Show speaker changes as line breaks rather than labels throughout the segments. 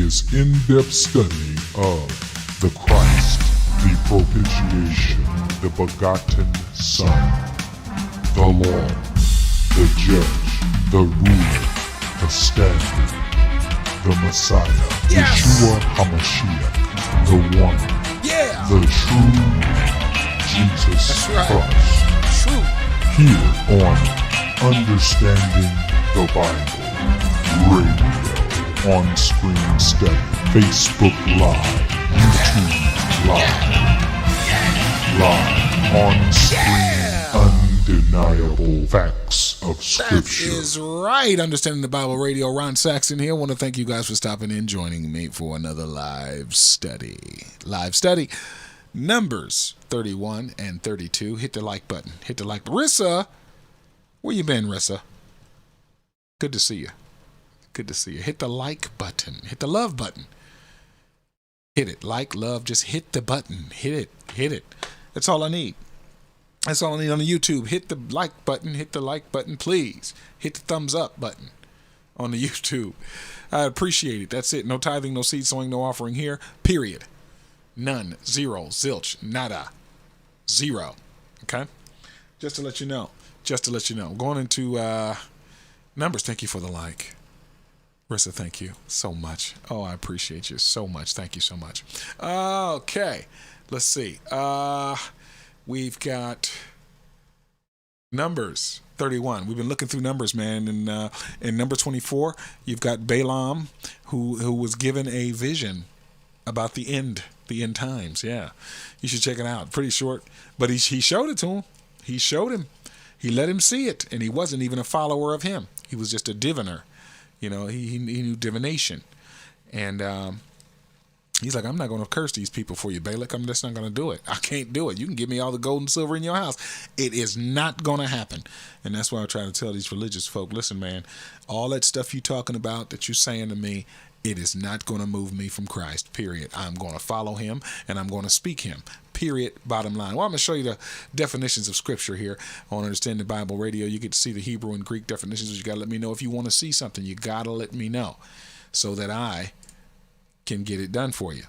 is in-depth study of the Christ, the propitiation, the begotten Son, the Lord, the Judge, the Ruler, the Standard, the Messiah, Yeshua HaMashiach, the One, the true Jesus Christ.
True.
Here on Understanding the Bible Radio, on Screen Study, Facebook Live, YouTube Live, on Screen, Undeniable Facts of Scripture.
That is right. Understanding the Bible Radio. Ron Saxon here. I want to thank you guys for stopping in, joining me for another live study. Numbers 31 and 32. Hit the like button. Hit the like. Rissa, where you been, Rissa? Good to see you. Good to see you. Hit the like button. Hit the love button. Hit it. Like, love, just hit the button. Hit it. Hit it. That's all I need. That's all I need on the YouTube. Hit the like button. Hit the like button, please. Hit the thumbs up button on the YouTube. I appreciate it. That's it. No tithing, no seed sowing, no offering here. Period. None. Zero. Zilch. Nada. Zero. Okay? Just to let you know. Going into Numbers. Thank you for the like. Rissa, thank you so much. Oh, I appreciate you so much. Thank you so much. Okay. Let's see. We've got Numbers 31. We've been looking through Numbers, man. And in number 24, you've got Balaam, who was given a vision about the end times. Yeah, you should check it out. Pretty short, but he showed it to him. He showed him. He let him see it, and he wasn't even a follower of him. He was just a diviner. You know, he knew divination, and he's like, I'm not going to curse these people for you, Balak. I'm just not going to do it. I can't do it. You can give me all the gold and silver in your house. It is not going to happen. And that's why I try to tell these religious folk, listen, man, all that stuff you talking about that you're saying to me, it is not going to move me from Christ, period. I'm going to follow him, and I'm going to speak him, period, bottom line. Well, I'm going to show you the definitions of Scripture here on Understanding the Bible Radio. You get to see the Hebrew and Greek definitions. You got to let me know if you want to see something. You got to let me know so that I can get it done for you.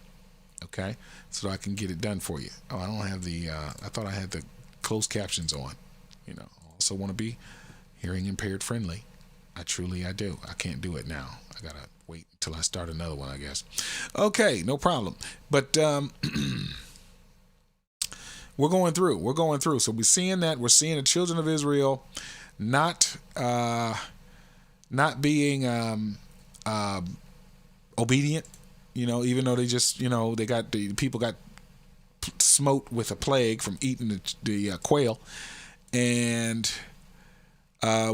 Okay? So I can get it done for you. Oh, I don't have the, I thought I had the closed captions on. You know, also want to be hearing impaired friendly. I do. I can't do it now. I got to wait until I start another one, I guess. Okay, no problem. But we're going through. So we're seeing that. We're seeing the children of Israel not being obedient. You know, even though they just, you know, the people got smote with a plague from eating the quail, and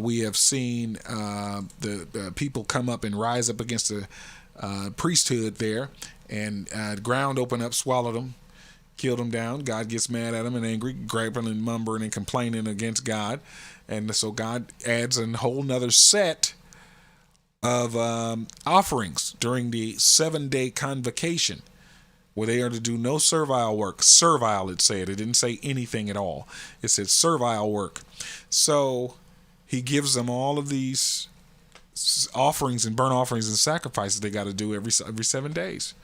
we have seen the people come up and rise up against the priesthood there, and ground open up, swallowed them, killed them down. God gets mad at them and angry, grabbing and mumbling and complaining against God, and so God adds a whole nother set of offerings during the 7-day convocation, where they are to do no servile work. Servile, it said. It didn't say anything at all. It said servile work. So he gives them all of these offerings and burnt offerings and sacrifices they got to do every 7 days.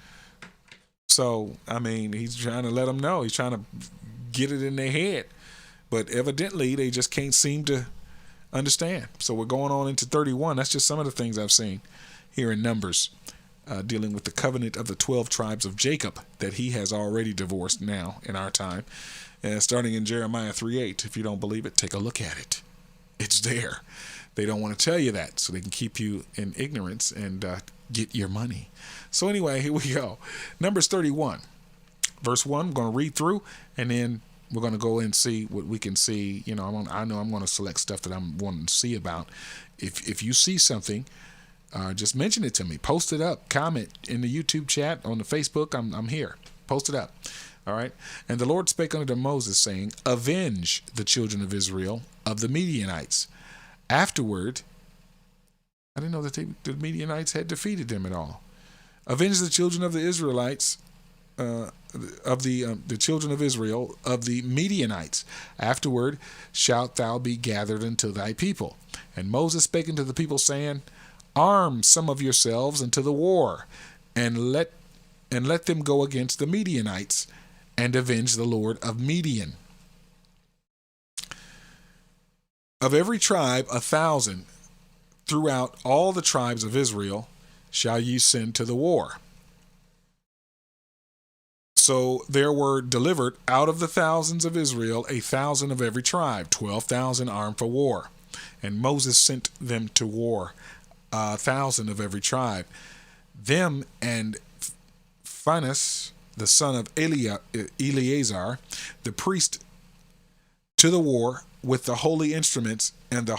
So, I mean, he's trying to let them know. He's trying to get it in their head. But evidently, they just can't seem to understand. So we're going on into 31. That's just some of the things I've seen here in Numbers, dealing with the covenant of the 12 tribes of Jacob that he has already divorced now in our time. And starting in Jeremiah 3:8. If you don't believe it, take a look at it. It's there. They don't want to tell you that, so they can keep you in ignorance and get your money. So anyway, here we go. Numbers 31, verse 1. I'm going to read through, and then we're going to go and see what we can see. You know, I know I'm going to select stuff that I'm wanting to see about. If you see something, just mention it to me. Post it up. Comment in the YouTube chat, on the Facebook. I'm here. Post it up. All right. And the Lord spake unto Moses, saying, avenge the children of Israel of the Midianites. Afterward, I didn't know that the Midianites had defeated them at all. Avenge the children of the Israelites, of the children of Israel, of the Midianites. Afterward shalt thou be gathered unto thy people. And Moses spake unto the people, saying, arm some of yourselves unto the war, and let them go against the Midianites and avenge the Lord of Midian. Of every tribe 1,000 throughout all the tribes of Israel shall ye send to the war. So there were delivered out of the thousands of Israel 1,000 of every tribe, 12,000 armed for war. And Moses sent them to war, 1,000 of every tribe. Them and Phinehas, the son of Eleazar, the priest, to the war with the holy instruments and the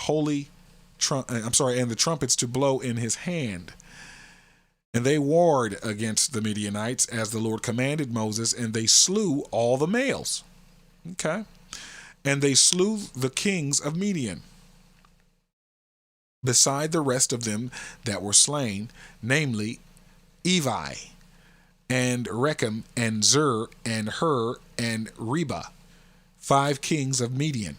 and the trumpets to blow in his hand. And they warred against the Midianites as the Lord commanded Moses, and they slew all the males. Okay. And they slew the kings of Midian, beside the rest of them that were slain, namely Evi, and Rechem, and Zur, and Hur, and Reba, 5 kings of Midian.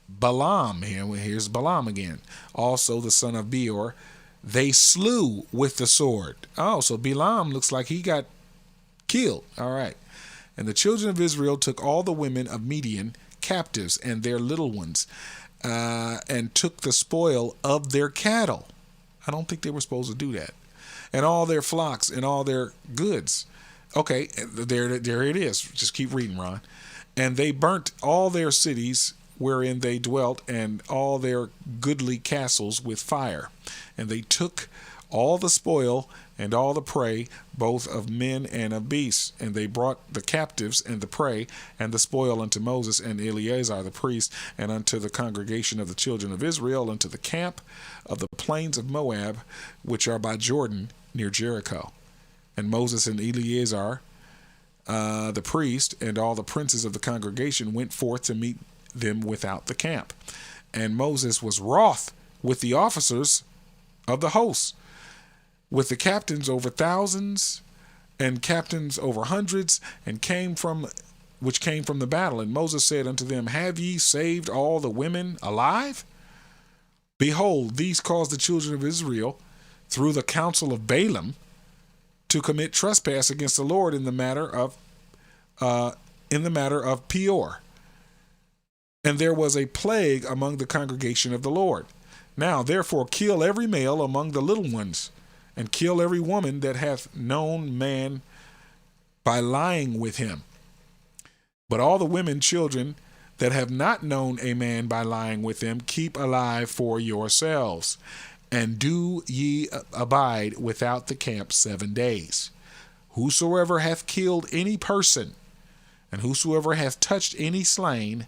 Balaam, here's Balaam again, also the son of Beor, they slew with the sword. Oh, so Balaam looks like he got killed. All right. And the children of Israel took all the women of Midian captives and their little ones, and took the spoil of their cattle. I don't think they were supposed to do that. And all their flocks and all their goods. Okay, there it is. Just keep reading, Ron. And they burnt all their cities wherein they dwelt, and all their goodly castles with fire. And they took all the spoil and all the prey, both of men and of beasts. And they brought the captives and the prey and the spoil unto Moses and Eleazar the priest, and unto the congregation of the children of Israel, unto the camp of the plains of Moab, which are by Jordan near Jericho. And Moses and Eleazar the priest and all the princes of the congregation went forth to meet them without the camp. And Moses was wroth with the officers of the hosts, with the captains over thousands and captains over hundreds, and came from the battle. And Moses said unto them, have ye saved all the women alive? Behold, these caused the children of Israel through the counsel of Balaam to commit trespass against the Lord in the matter of Peor. And there was a plague among the congregation of the Lord. Now therefore kill every male among the little ones, and kill every woman that hath known man by lying with him. But all the women children that have not known a man by lying with them, keep alive for yourselves, and do ye abide without the camp 7 days. Whosoever hath killed any person, and whosoever hath touched any slain,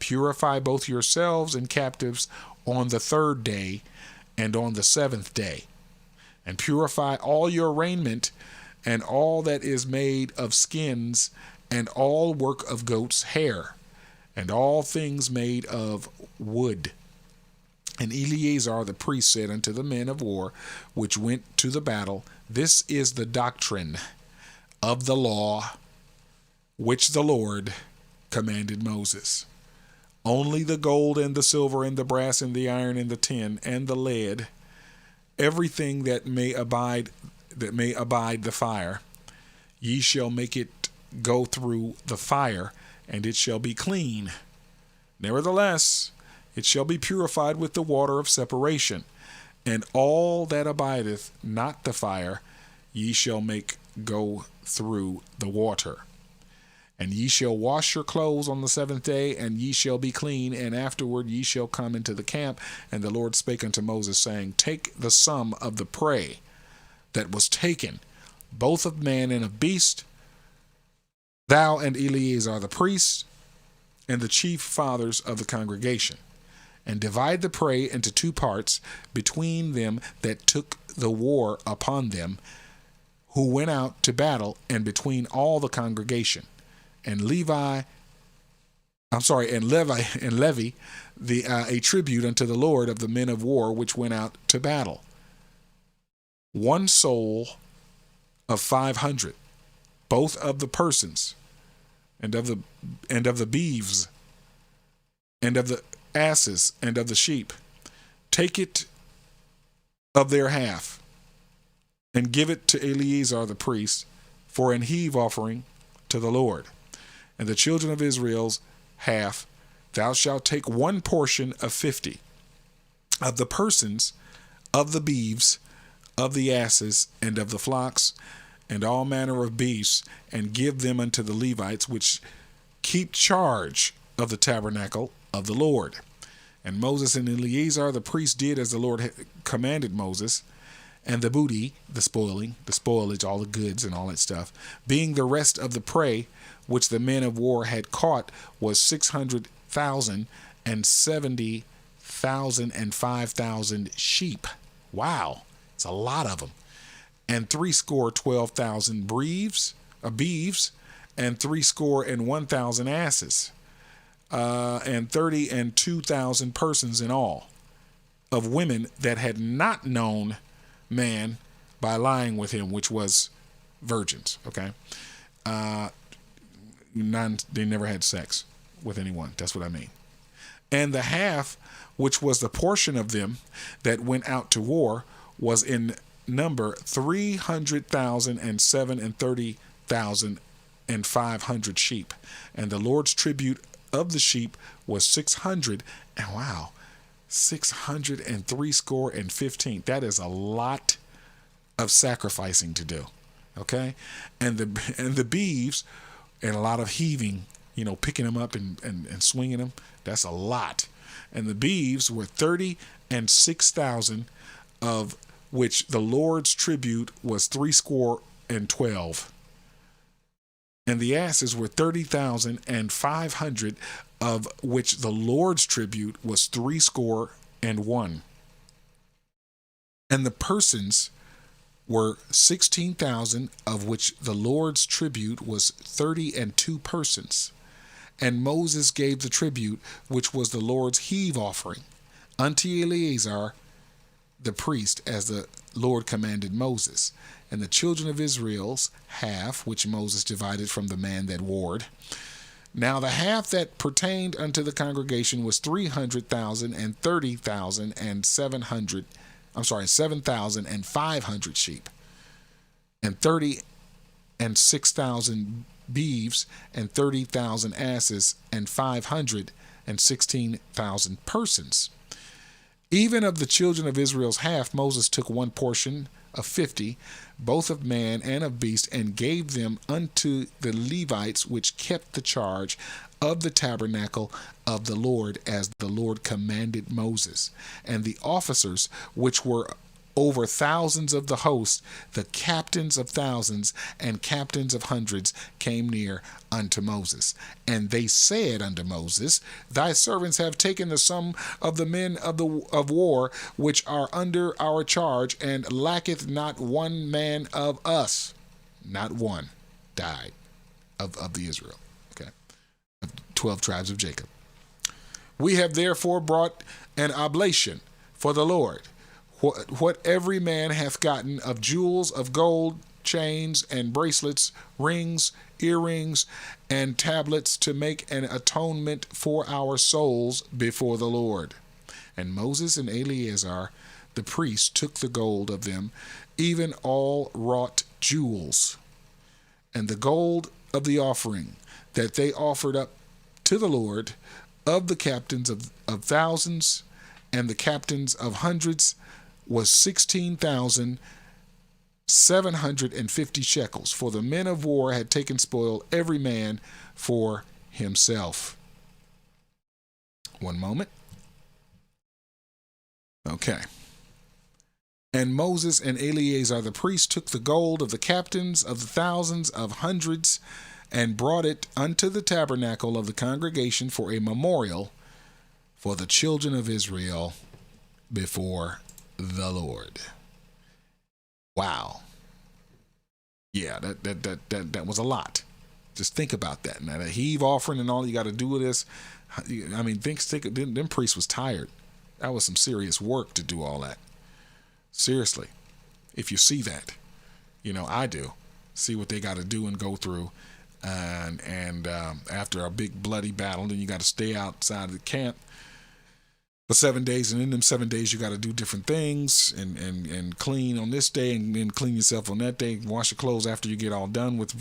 purify both yourselves and captives on the 3rd day and on the 7th day. And purify all your raiment, and all that is made of skins, and all work of goat's hair, and all things made of wood. And Eleazar the priest said unto the men of war which went to the battle, this is the doctrine of the law which the Lord commanded Moses. Only the gold and the silver and the brass and the iron and the tin and the lead, everything that may abide the fire, ye shall make it go through the fire, and it shall be clean. Nevertheless, it shall be purified with the water of separation, and all that abideth not the fire, ye shall make go through the water. And ye shall wash your clothes on the 7th day, and ye shall be clean, and afterward ye shall come into the camp. And the Lord spake unto Moses, saying, take the sum of the prey that was taken, both of man and of beast, thou and Eleazar the priest, and the chief fathers of the congregation, and divide the prey into 2 parts between them that took the war upon them, who went out to battle, and between all the congregation. And Levi a tribute unto the Lord of the men of war which went out to battle. 1 soul of 500, both of the persons, and of the beeves, and of the asses, and of the sheep. Take it of their half, and give it to Eleazar the priest for an heave offering to the Lord. And the children of Israel's half, thou shalt take one portion of 50 of the persons, of the beeves, of the asses, and of the flocks, and all manner of beasts, and give them unto the Levites, which keep charge of the tabernacle of the Lord. And Moses and Eleazar the priest did as the Lord commanded Moses. And the booty, the spoilage, all the goods and all that stuff, being the rest of the prey which the men of war had caught, was 600,000, and 70,000 and 5,000 sheep. Wow, it's a lot of them. And 12,000 beeves, and 1,000 asses, and 32,000 persons in all, of women that had not known man by lying with him, which was virgins. Okay, they never had sex with anyone. That's what I mean. And the half, which was the portion of them that went out to war, was in number 300,000 and 30,000 and 500 sheep. And the Lord's tribute of the sheep was 600. And wow, 603 score and 15. That is a lot of sacrificing to do. Okay, and the beeves, and a lot of heaving, picking them up and swinging them. That's a lot. And the beeves were 36,000, of which the Lord's tribute was 312. And the asses were 30,500, of which the Lord's tribute was 61. And the persons were 16,000, of which the Lord's tribute was 32 persons. And Moses gave the tribute, which was the Lord's heave offering, unto Eleazar the priest, as the Lord commanded Moses. And the children of Israel's half, which Moses divided from the man that warred. Now the half that pertained unto the congregation was 300,000 and 30,000 and 7,500 sheep, and 36,000 beeves, and 30,000 asses, and 516,000 persons. Even of the children of Israel's half, Moses took one portion of 50, both of man and of beast, and gave them unto the Levites, which kept the charge of the tabernacle of the Lord, as the Lord commanded Moses. And the officers, which were over thousands of the host, the captains of thousands and captains of hundreds, came near unto Moses. And they said unto Moses, Thy servants have taken the sum of the men of war which are under our charge, and lacketh not one man of us. Not one died of the Israel. Okay, 12 tribes of Jacob. We have therefore brought an oblation for the Lord. What every man hath gotten of jewels of gold, chains and bracelets, rings, earrings, and tablets, to make an atonement for our souls before the Lord. And Moses and Eleazar the priest took the gold of them, even all wrought jewels, and the gold of the offering that they offered up to the Lord, of the captains of thousands and the captains of hundreds, was 16,750 shekels. For the men of war had taken spoil, every man for himself. One moment. Okay. And Moses and Eleazar the priest took the gold of the captains of the thousands, of hundreds, and brought it unto the tabernacle of the congregation for a memorial for the children of Israel before the Lord. Wow. Yeah, that was a lot. Just think about that. Now, the heave offering and all you got to do with this. I mean, them priests was tired. That was some serious work to do all that. Seriously. If you see that, I do. See what they got to do and go through. And after a big bloody battle, then you got to stay outside of the camp for for 7 days, and in them 7 days you got to do different things and clean on this day, and then clean yourself on that day, wash your clothes after you get all done with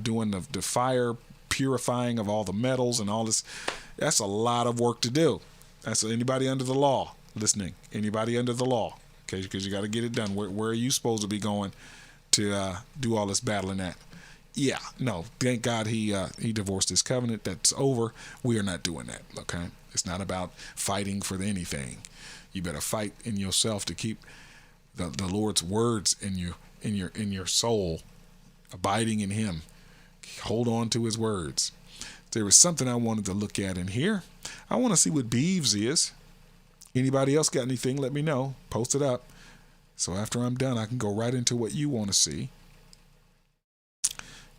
doing the fire purifying of all the metals and all this. That's a lot of work to do. That's anybody under the law listening, anybody under the law, okay, because you got to get it done. Where are you supposed to be going to do all this battling at? Yeah, no, thank God he divorced his covenant. That's over. We are not doing that, okay? It's not about fighting for anything. You better fight in yourself to keep the Lord's words in your soul, abiding in him. Hold on to his words. There was something I wanted to look at in here. I want to see what beeves is. Anybody else got anything? Let me know. Post it up. So after I'm done, I can go right into what you want to see.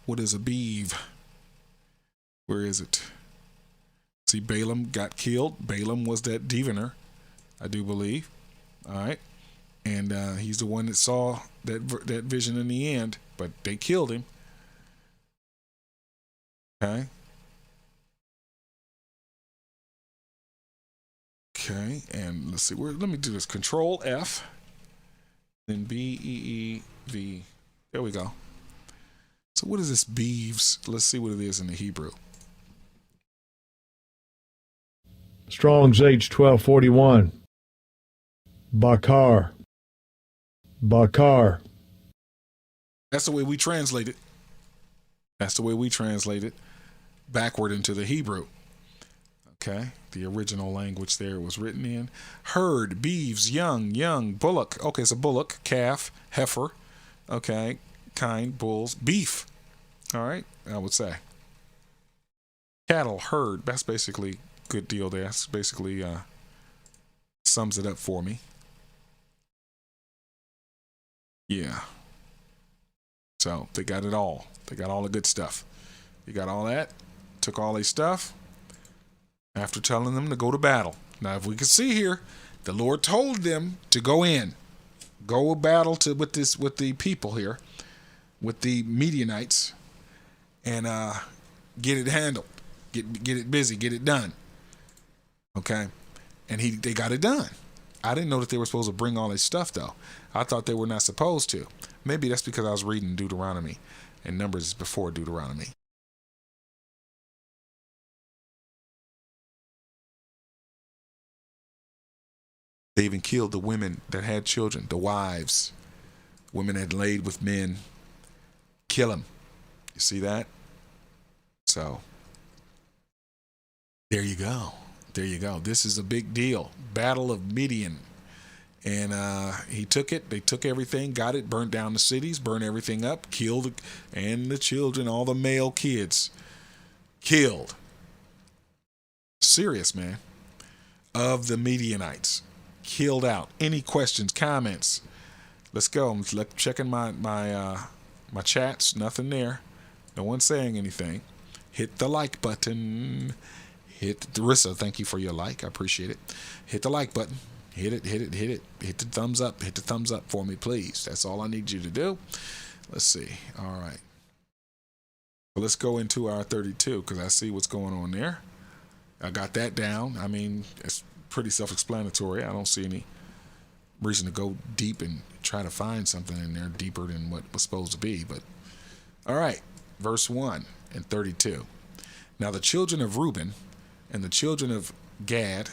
What is a beeve? Where is it? See, Balaam got killed. Balaam was that diviner, I do believe. All right. And he's the one that saw that vision in the end, but they killed him. Okay. Okay, and let's see. Let me do this. Control F, then B-E-E-V. There we go. So what is this beeves? Let's see what it is in the Hebrew.
Strong's H1241. Bakar. Bakar.
That's the way we translate it. That's the way we translate it backward into the Hebrew. Okay, the original language there was written in. Herd, beeves, young, bullock. Okay, it's a bullock, calf, heifer. Okay, kind, bulls, beef. All right, I would say. Cattle, herd. That's basically good deal there. That's basically sums it up for me. Yeah. So they got it all. They got all the good stuff. You got all that. Took all their stuff. After telling them to go to battle. Now, if we can see here, the Lord told them to go in, go battle with the people here, with the Midianites, and get it handled, get it busy, get it done. Okay, and they got it done. I didn't know that they were supposed to bring all this stuff though. I thought they were not supposed to. Maybe that's because I was reading Deuteronomy, and Numbers is before Deuteronomy. They even killed the women that had children, the wives. Women had laid with men. Kill them. You see that? So, there you go. There you go. This is a big deal. Battle of Midian. And he took it. They took everything, got it, burnt down the cities, burned everything up, killed and the children, all the male kids. Killed. Serious, man. Of the Midianites. Killed out. Any questions, comments? Let's go. I'm checking my chats. Nothing there. No one saying anything. Hit the like button. Hit Darissa. Thank you for your like. I appreciate it. Hit the like button. Hit it. Hit the thumbs up. Hit the thumbs up for me, please. That's all I need you to do. Let's see. All right. Well, let's go into our 32 because I see what's going on there. I got that down. I mean, it's pretty self-explanatory. I don't see any reason to go deep and try to find something in there deeper than what was supposed to be. But all right, verse 1 and 32. Now the children of Reuben and the children of Gad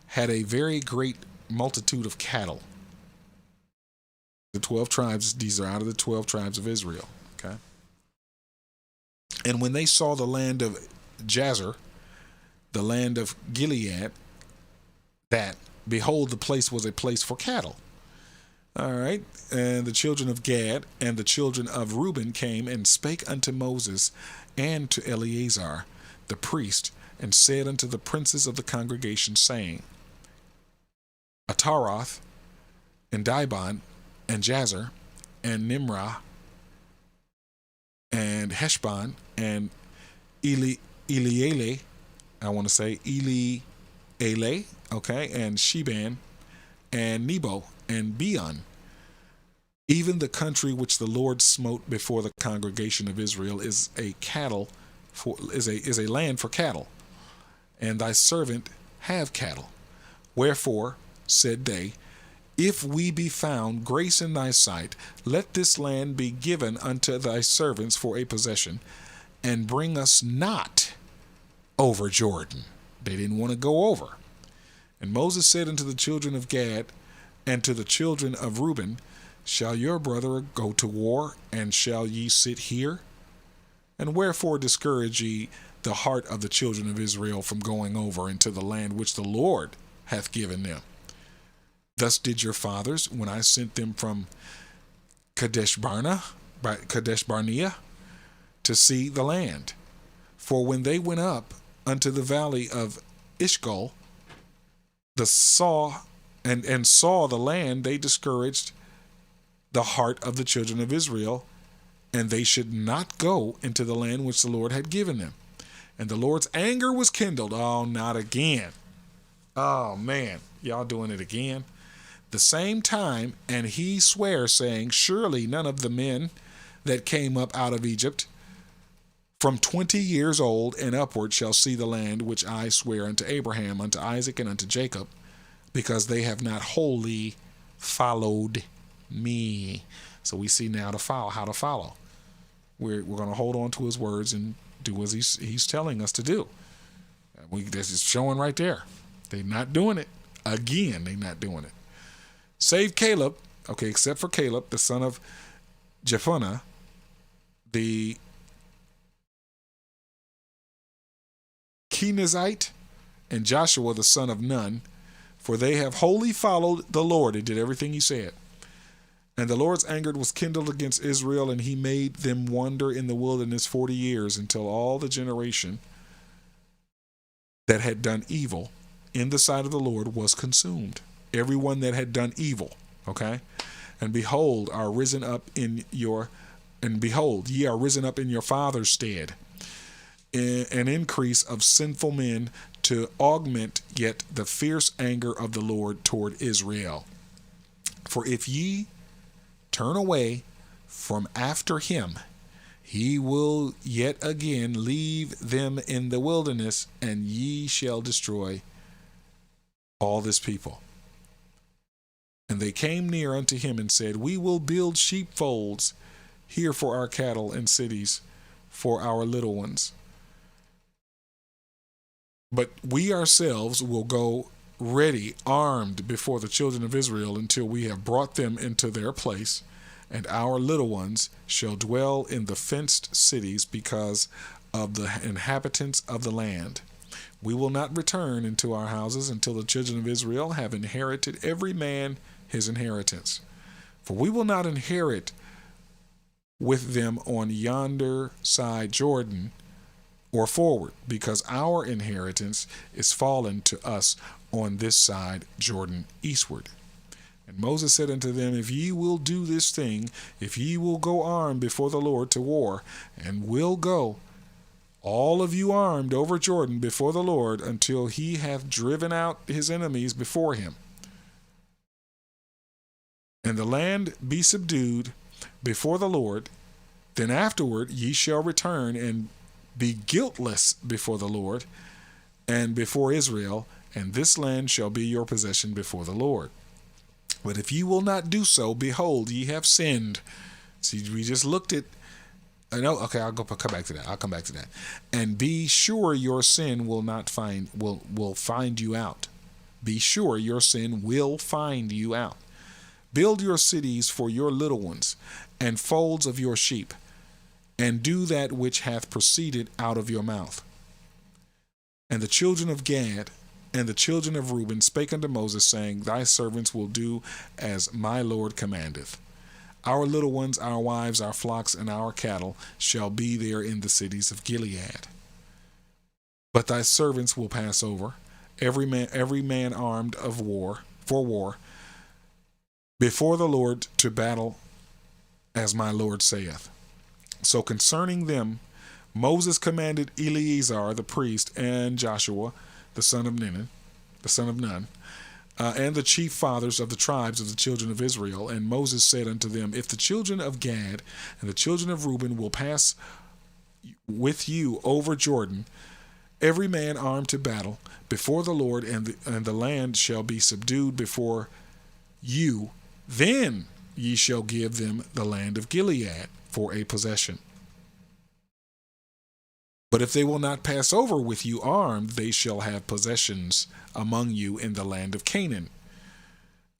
had a very great multitude of cattle. The 12 tribes, these are out of the 12 tribes of Israel. Okay. And when they saw the land of Jazer, the land of Gilead, that, behold, the place was a place for cattle. All right. And the children of Gad and the children of Reuben came and spake unto Moses and to Eleazar, the priest, and said unto the princes of the congregation, saying, Ataroth, and Dibon, and Jazer, and Nimrah, and Heshbon, and Eleale, I want to say Eleale, okay, and Sheban, and Nebo, and Beon. Even the country which the Lord smote before the congregation of Israel is a land for cattle, and thy servant have cattle. Wherefore said they, if we be found grace in thy sight, let this land be given unto thy servants for a possession, and bring us not over Jordan. They didn't want to go over. And Moses said unto the children of Gad and to the children of Reuben, shall your brother go to war, and shall ye sit here? And wherefore discourage ye the heart of the children of Israel from going over into the land which the Lord hath given them? Thus did your fathers when I sent them from Kadesh Barnea to see the land. For when they went up unto the valley of Ishgol, saw the land, they discouraged the heart of the children of Israel, and they should not go into the land which the Lord had given them. And the Lord's anger was kindled. Oh, not again. Oh, man. Y'all doing it again? The same time, and he sware, saying, surely none of the men that came up out of Egypt from 20 years old and upward shall see the land which I swear unto Abraham, unto Isaac, and unto Jacob, because they have not wholly followed me. So we see now how to follow. We're going to hold on to his words and do as he's telling us to do. This is showing right there. They're not doing it. Again, they're not doing it. Save Caleb, okay, except for Caleb, the son of Jephunneh, the Kenizzite, and Joshua, the son of Nun, for they have wholly followed the Lord and did everything he said. And the Lord's anger was kindled against Israel, and he made them wander in the wilderness 40 years, until all the generation that had done evil in the sight of the Lord was consumed. Everyone that had done evil, okay? And behold, ye are risen up in your father's stead, an increase of sinful men, to augment yet the fierce anger of the Lord toward Israel. For if ye turn away from after him, he will yet again leave them in the wilderness, and ye shall destroy all this people. And they came near unto him and said, we will build sheepfolds here for our cattle, and cities for our little ones. But we ourselves will go ready, armed, before the children of Israel, until we have brought them into their place, and our little ones shall dwell in the fenced cities because of the inhabitants of the land. We will not return into our houses until the children of Israel have inherited every man his inheritance. For we will not inherit with them on yonder side Jordan or forward, because our inheritance is fallen to us on this side Jordan eastward. And Moses said unto them, if ye will do this thing, if ye will go armed before the Lord to war, and will go, all of you armed over Jordan before the Lord, until he hath driven out his enemies before him, and the land be subdued before the Lord, then afterward ye shall return and be guiltless before the Lord and before Israel, and this land shall be your possession before the Lord. But if ye will not do so, behold, ye have sinned. See, we just looked at, okay, I'll come back to that. And be sure your sin will find you out. Be sure your sin will find you out. Build your cities for your little ones, and folds of your sheep, and do that which hath proceeded out of your mouth. And the children of Gad and the children of Reuben spake unto Moses, saying, thy servants will do as my Lord commandeth. Our little ones, our wives, our flocks, and our cattle shall be there in the cities of Gilead. But thy servants will pass over, every man armed for war, before the Lord to battle, as my Lord saith. So concerning them, Moses commanded Eleazar the priest, and Joshua the son of Nun, and the chief fathers of the tribes of the children of Israel. And Moses said unto them, if the children of Gad and the children of Reuben will pass with you over Jordan, every man armed to battle before the Lord, and the land shall be subdued before you. Then ye shall give them the land of Gilead for a possession. But if they will not pass over with you armed, they shall have possessions among you in the land of Canaan.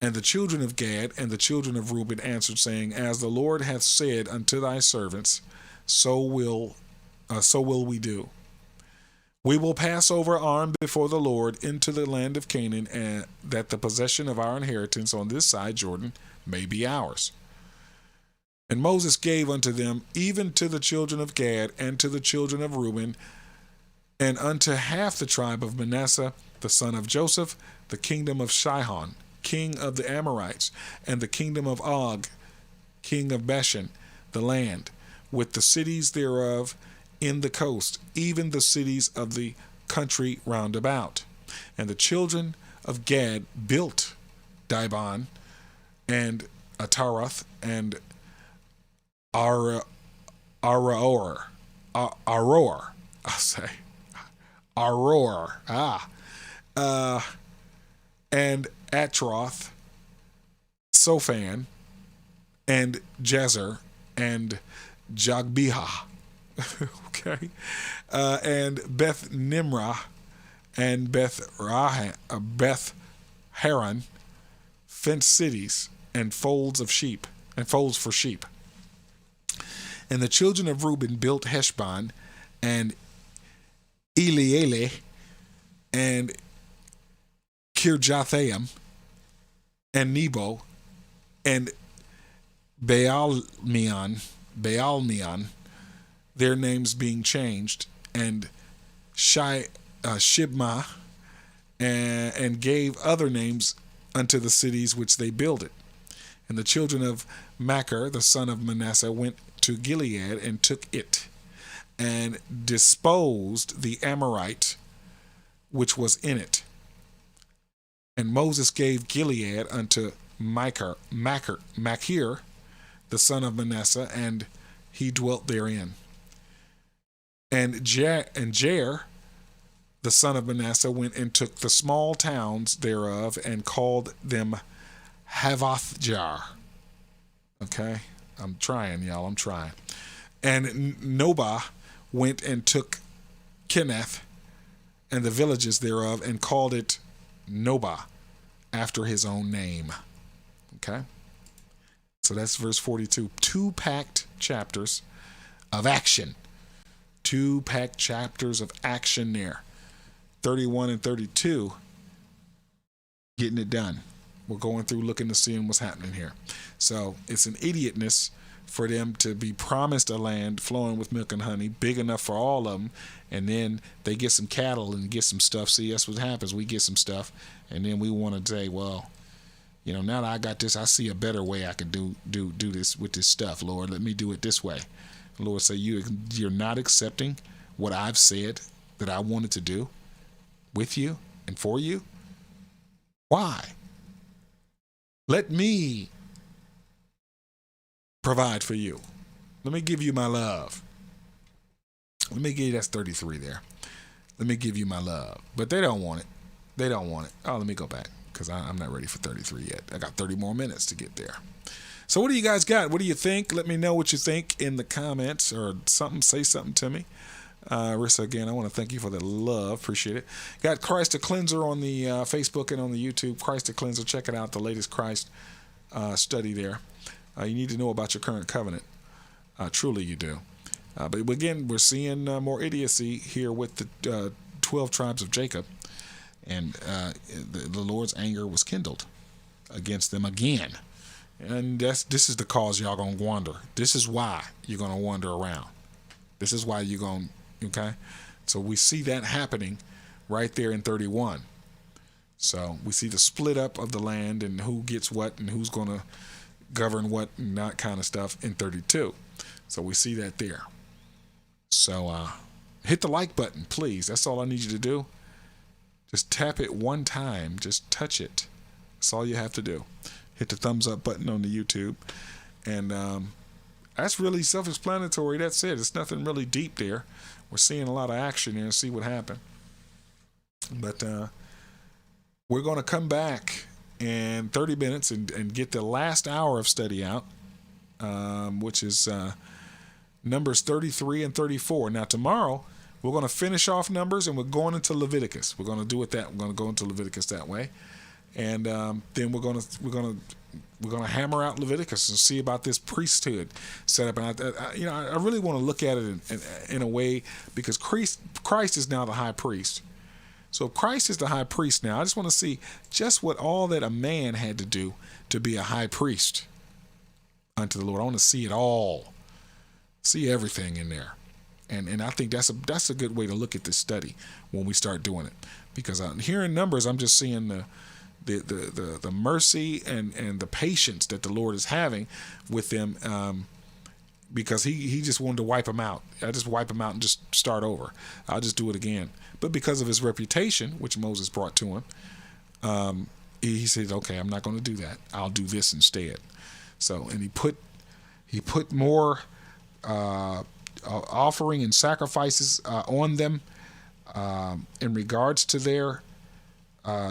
And the children of Gad and the children of Reuben answered, saying, As the Lord hath said unto thy servants, so will we do. We will pass over armed before the Lord into the land of Canaan, and that the possession of our inheritance on this side Jordan may be ours. And Moses gave unto them, even to the children of Gad and to the children of Reuben, and unto half the tribe of Manasseh, the son of Joseph, the kingdom of Sihon, king of the Amorites, and the kingdom of Og, king of Bashan, the land, with the cities thereof in the coast, even the cities of the country round about. And the children of Gad built Dibon, and Ataroth, and Aroer, and Atroth, Sophan, and Jezer, and Jogbehah, okay, and Beth Nimrah, and Beth Haran, fenced cities, and folds for sheep. And the children of Reuben built Heshbon, and Elealeh, and Kirjathaim, and Nebo, and Baalmeon, their names being changed, and Shibmah, and gave other names unto the cities which they builded. And the children of Machir, the son of Manasseh, went to Gilead and took it, and disposed the Amorite which was in it. And Moses gave Gilead unto Machir, the son of Manasseh, and he dwelt therein. And Jair, the son of Manasseh, went and took the small towns thereof, and called them Havothjar. Okay, I'm trying, y'all. I'm trying. And Nobah went and took Kenath and the villages thereof, and called it Nobah, after his own name. Okay, so that's verse 42. Two packed chapters of action. Two packed chapters of action there. 31 and 32, getting it done. We're going through looking to see what's happening here. So it's an idiotness for them to be promised a land flowing with milk and honey, big enough for all of them, and then they get some cattle and get some stuff. See, that's what happens. We get some stuff, and then we want to say, well, now that I got this, I see a better way I can do this with this stuff, Lord. Let me do it this way. The Lord say, you're not accepting what I've said that I wanted to do with you and for you? Why? Let me provide for you. Let me give you my love. Let me give you, that's 33 there. Let me give you my love. But they don't want it. They don't want it. Oh, let me go back, because I'm not ready for 33 yet. I got 30 more minutes to get there. So what do you guys got? What do you think? Let me know what you think in the comments, or something. Say something to me. Rissa, again, I want to thank you for the love. Appreciate it. Got Christ the Cleanser on the Facebook and on the YouTube. Christ the Cleanser. Check it out. The latest Christ study there. You need to know about your current covenant. Truly you do. But again, we're seeing more idiocy here with the 12 tribes of Jacob. And the Lord's anger was kindled against them again. And this is the cause y'all going to wander. This is why you're going to wander around. This is why you're going, okay? So we see that happening right there in 31. So we see the split up of the land and who gets what and who's going to govern what and that kind of stuff in 32. So we see that there. So hit the like button, please. That's all I need you to do. Just tap it one time. Just touch it. That's all you have to do. Hit the thumbs up button on the YouTube. And that's really self-explanatory. That's it. It's nothing really deep there. we're seeing a lot of action here and see what happened. But we're going to come back in 30 minutes and get the last hour of study out, which is Numbers 33 and 34. Now tomorrow we're going to finish off Numbers and we're going into Leviticus. We're going to do it that. We're going to go into Leviticus that way, and then we're going to hammer out Leviticus and see about this priesthood setup. And I really want to look at it in a way, because Christ is now the high priest. So if Christ is the high priest now, I just want to see just what all that a man had to do to be a high priest unto the Lord. I want to see it all, see everything in there. And I think that's a good way to look at this study when we start doing it, because here in Numbers I'm just seeing the mercy and the patience that the Lord is having with them, because he just wanted to wipe them out. I just wipe them out and just start over. I'll just do it again. But because of his reputation, which Moses brought to him, he said, okay, I'm not going to do that. I'll do this instead. So, and he put more offering and sacrifices on them in regards to their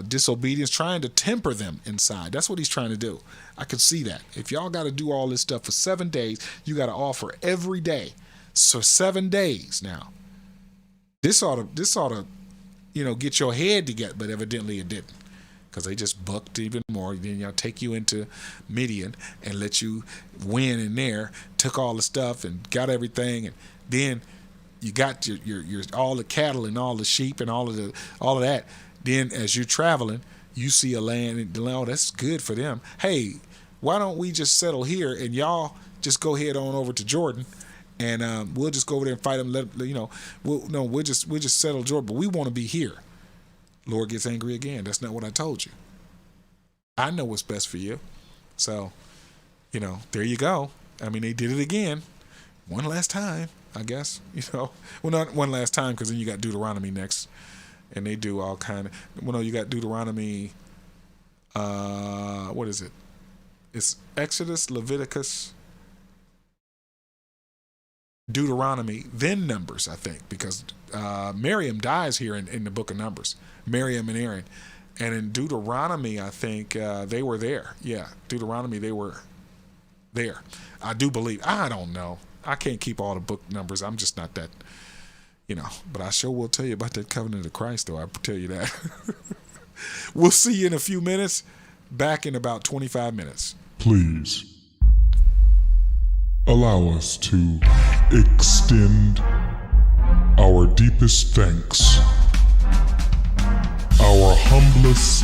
disobedience, trying to temper them inside. That's what he's trying to do. I could see that. If y'all got to do all this stuff for 7 days, you got to offer every day. So 7 days now. This ought to, get your head together, but evidently it didn't, because they just bucked even more. Then y'all take you into Midian and let you win in there, took all the stuff and got everything, and then you got your all the cattle and all the sheep and all of that. Then as you're traveling, you see a land, and that's good for them. Hey, why don't we just settle here and y'all just go head on over to Jordan, and we'll just go over there and fight them. We'll just settle Jordan, but we want to be here. Lord gets angry again. That's not what I told you. I know what's best for you. So, there you go. I mean, they did it again, one last time, I guess. Well, not one last time, because then you got Deuteronomy next. And they do all kind of. Well, no, you got Deuteronomy. What is it? It's Exodus, Leviticus, Deuteronomy, then Numbers, I think, because Miriam dies here in the book of Numbers. Miriam and Aaron, and in Deuteronomy, I think they were there. Yeah, Deuteronomy, they were there. I do believe. I don't know. I can't keep all the book numbers. I'm just not that. But I sure will tell you about that covenant of Christ, though. I tell you that. We'll see you in a few minutes. Back in about 25 minutes.
Please allow us to extend our deepest thanks, our humblest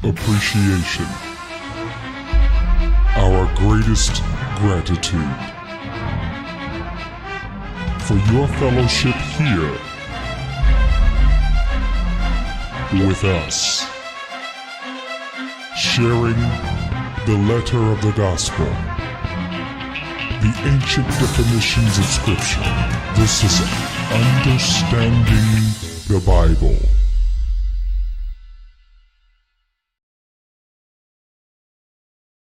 appreciation, our greatest gratitude for your fellowship here with us, sharing the letter of the gospel, the ancient definitions of Scripture. This is Understanding the Bible.